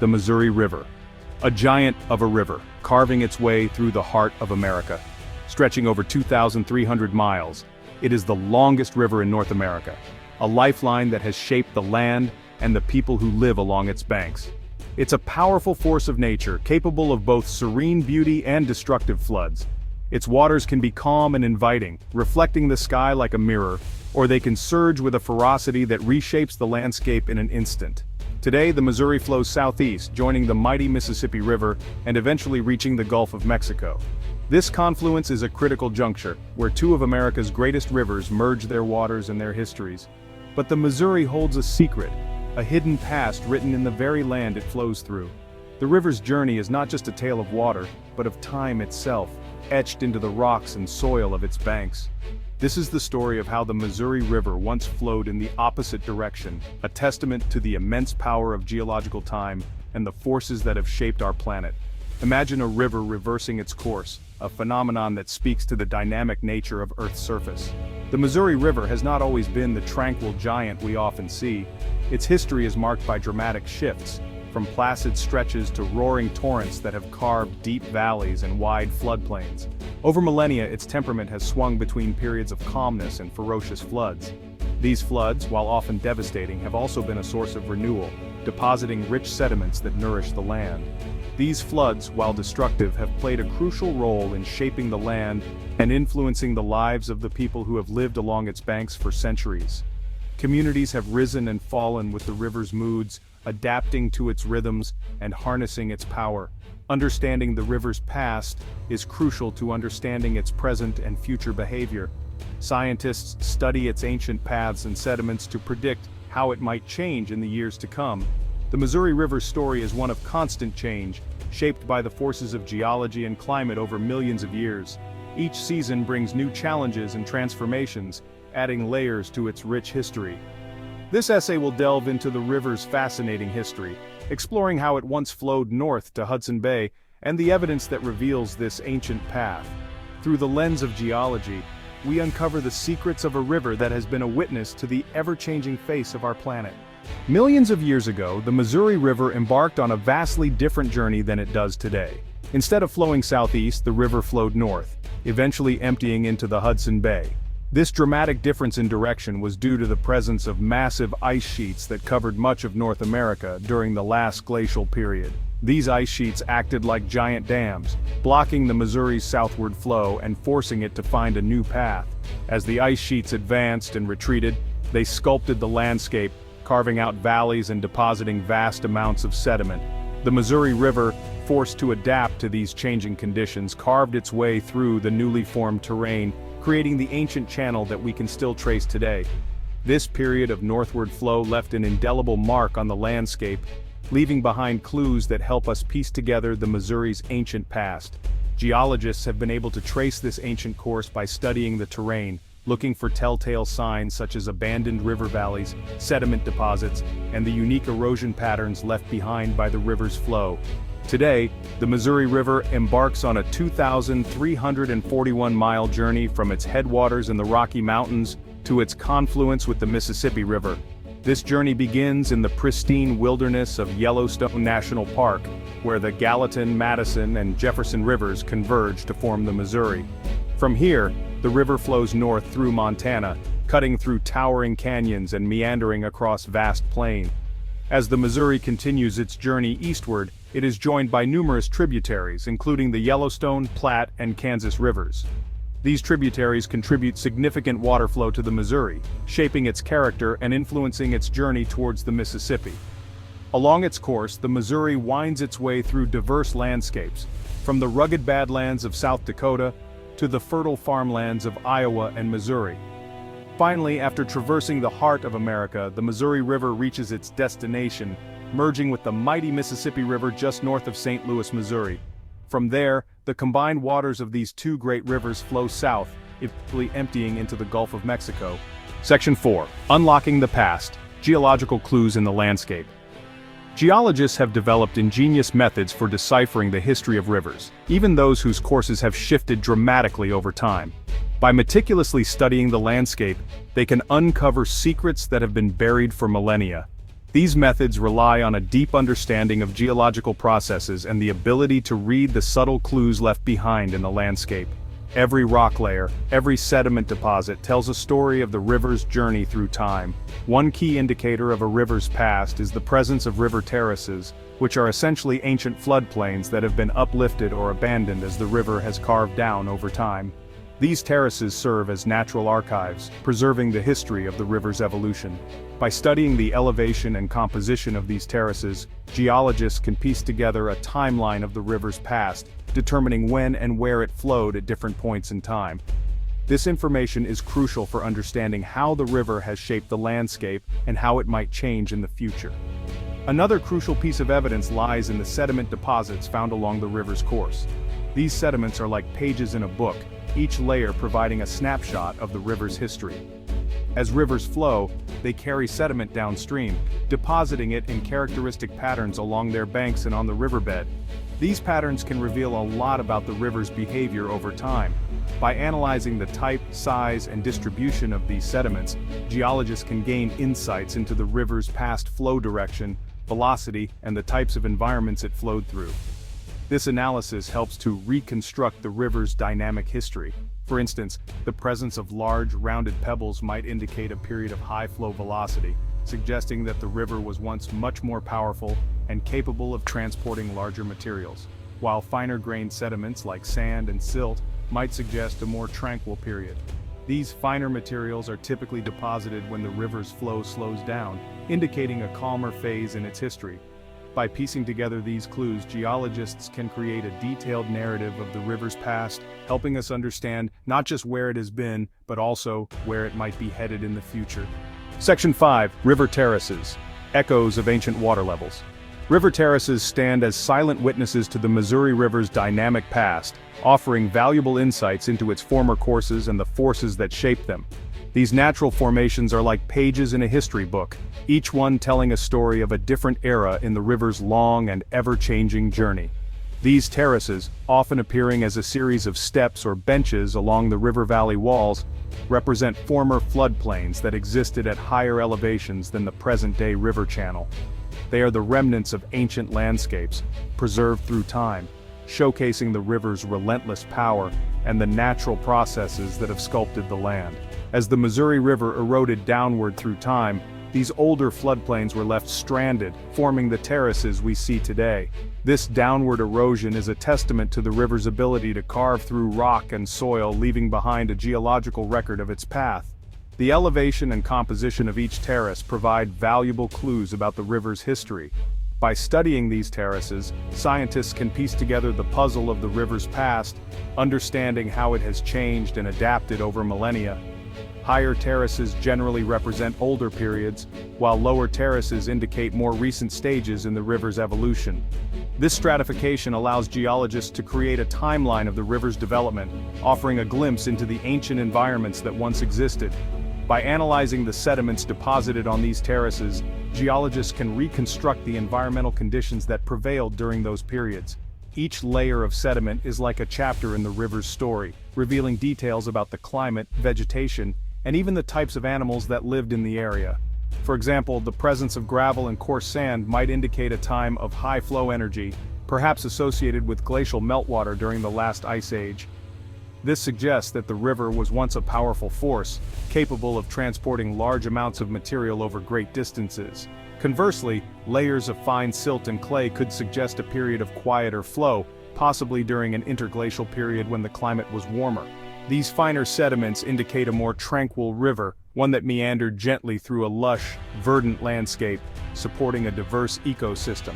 the Missouri River. A giant of a river, carving its way through the heart of America. Stretching over 2,300 miles, it is the longest river in North America, a lifeline that has shaped the land and the people who live along its banks. It's a powerful force of nature, capable of both serene beauty and destructive floods. Its waters can be calm and inviting, reflecting the sky like a mirror, or they can surge with a ferocity that reshapes the landscape in an instant. Today, the Missouri flows southeast, joining the mighty Mississippi River and eventually reaching the Gulf of Mexico. This confluence is a critical juncture, where two of America's greatest rivers merge their waters and their histories. But the Missouri holds a secret, a hidden past written in the very land it flows through. The river's journey is not just a tale of water, but of time itself, etched into the rocks and soil of its banks. This is the story of how the Missouri River once flowed in the opposite direction, a testament to the immense power of geological time and the forces that have shaped our planet. Imagine a river reversing its course, a phenomenon that speaks to the dynamic nature of Earth's surface. The Missouri River has not always been the tranquil giant we often see. Its history is marked by dramatic shifts, from placid stretches to roaring torrents that have carved deep valleys and wide floodplains. Over millennia, its temperament has swung between periods of calmness and ferocious floods. These floods, while often devastating, have also been a source of renewal, depositing rich sediments that nourish the land. These floods, while destructive, have played a crucial role in shaping the land and influencing the lives of the people who have lived along its banks for centuries. Communities have risen and fallen with the river's moods, adapting to its rhythms and harnessing its power. Understanding the river's past is crucial to understanding its present and future behavior. Scientists study its ancient paths and sediments to predict how it might change in the years to come. The Missouri River's story is one of constant change, shaped by the forces of geology and climate over millions of years. Each season brings new challenges and transformations, adding layers to its rich history. This essay will delve into the river's fascinating history, exploring how it once flowed north to Hudson Bay and the evidence that reveals this ancient path. Through the lens of geology, we uncover the secrets of a river that has been a witness to the ever-changing face of our planet. Millions of years ago, the Missouri River embarked on a vastly different journey than it does today. Instead of flowing southeast, the river flowed north, eventually emptying into the Hudson Bay. This dramatic difference in direction was due to the presence of massive ice sheets that covered much of North America during the last glacial period. These ice sheets acted like giant dams, blocking the Missouri's southward flow and forcing it to find a new path. As the ice sheets advanced and retreated, they sculpted the landscape, carving out valleys and depositing vast amounts of sediment. The Missouri River, forced to adapt to these changing conditions, carved its way through the newly formed terrain, creating the ancient channel that we can still trace today. This period of northward flow left an indelible mark on the landscape, leaving behind clues that help us piece together the Missouri's ancient past. Geologists have been able to trace this ancient course by studying the terrain, looking for telltale signs such as abandoned river valleys, sediment deposits, and the unique erosion patterns left behind by the river's flow. Today, the Missouri River embarks on a 2,341-mile journey from its headwaters in the Rocky Mountains to its confluence with the Mississippi River. This journey begins in the pristine wilderness of Yellowstone National Park, where the Gallatin, Madison, and Jefferson rivers converge to form the Missouri. From here, the river flows north through Montana, cutting through towering canyons and meandering across vast plains. As the Missouri continues its journey eastward, it is joined by numerous tributaries, including the Yellowstone, Platte, and Kansas rivers. These tributaries contribute significant water flow to the Missouri, shaping its character and influencing its journey towards the Mississippi. Along its course, the Missouri winds its way through diverse landscapes, from the rugged badlands of South Dakota to the fertile farmlands of Iowa and Missouri. Finally, after traversing the heart of America, the Missouri River reaches its destination, merging with the mighty Mississippi River just north of St. Louis, Missouri. From there, the combined waters of these two great rivers flow south, eventually emptying into the Gulf of Mexico. Section 4. Unlocking the Past. Geological Clues in the Landscape. Geologists have developed ingenious methods for deciphering the history of rivers, even those whose courses have shifted dramatically over time. By meticulously studying the landscape, they can uncover secrets that have been buried for millennia. These methods rely on a deep understanding of geological processes and the ability to read the subtle clues left behind in the landscape. Every rock layer, every sediment deposit tells a story of the river's journey through time. One key indicator of a river's past is the presence of river terraces, which are essentially ancient floodplains that have been uplifted or abandoned as the river has carved down over time. These terraces serve as natural archives, preserving the history of the river's evolution. By studying the elevation and composition of these terraces, geologists can piece together a timeline of the river's past, determining when and where it flowed at different points in time. This information is crucial for understanding how the river has shaped the landscape and how it might change in the future. Another crucial piece of evidence lies in the sediment deposits found along the river's course. These sediments are like pages in a book, each layer providing a snapshot of the river's history. As rivers flow, they carry sediment downstream, depositing it in characteristic patterns along their banks and on the riverbed. These patterns can reveal a lot about the river's behavior over time. By analyzing the type, size, and distribution of these sediments, geologists can gain insights into the river's past flow direction, velocity, and the types of environments it flowed through. This analysis helps to reconstruct the river's dynamic history. For instance, the presence of large, rounded pebbles might indicate a period of high flow velocity, suggesting that the river was once much more powerful and capable of transporting larger materials, while finer-grained sediments like sand and silt might suggest a more tranquil period. These finer materials are typically deposited when the river's flow slows down, indicating a calmer phase in its history. By piecing together these clues, geologists can create a detailed narrative of the river's past, helping us understand not just where it has been, but also where it might be headed in the future. Section 5. River Terraces. Echoes of Ancient Water Levels. River terraces stand as silent witnesses to the Missouri River's dynamic past, offering valuable insights into its former courses and the forces that shaped them. These natural formations are like pages in a history book, each one telling a story of a different era in the river's long and ever-changing journey. These terraces, often appearing as a series of steps or benches along the river valley walls, represent former floodplains that existed at higher elevations than the present-day river channel. They are the remnants of ancient landscapes, preserved through time, showcasing the river's relentless power and the natural processes that have sculpted the land. As the Missouri River eroded downward through time, these older floodplains were left stranded, forming the terraces we see today. This downward erosion is a testament to the river's ability to carve through rock and soil, leaving behind a geological record of its path. The elevation and composition of each terrace provide valuable clues about the river's history. By studying these terraces, scientists can piece together the puzzle of the river's past, understanding how it has changed and adapted over millennia. Higher terraces generally represent older periods, while lower terraces indicate more recent stages in the river's evolution. This stratification allows geologists to create a timeline of the river's development, offering a glimpse into the ancient environments that once existed. By analyzing the sediments deposited on these terraces, geologists can reconstruct the environmental conditions that prevailed during those periods. Each layer of sediment is like a chapter in the river's story, revealing details about the climate, vegetation, and even the types of animals that lived in the area. For example, the presence of gravel and coarse sand might indicate a time of high flow energy, perhaps associated with glacial meltwater during the last ice age. This suggests that the river was once a powerful force, capable of transporting large amounts of material over great distances. Conversely, layers of fine silt and clay could suggest a period of quieter flow, possibly during an interglacial period when the climate was warmer. These finer sediments indicate a more tranquil river, one that meandered gently through a lush, verdant landscape, supporting a diverse ecosystem.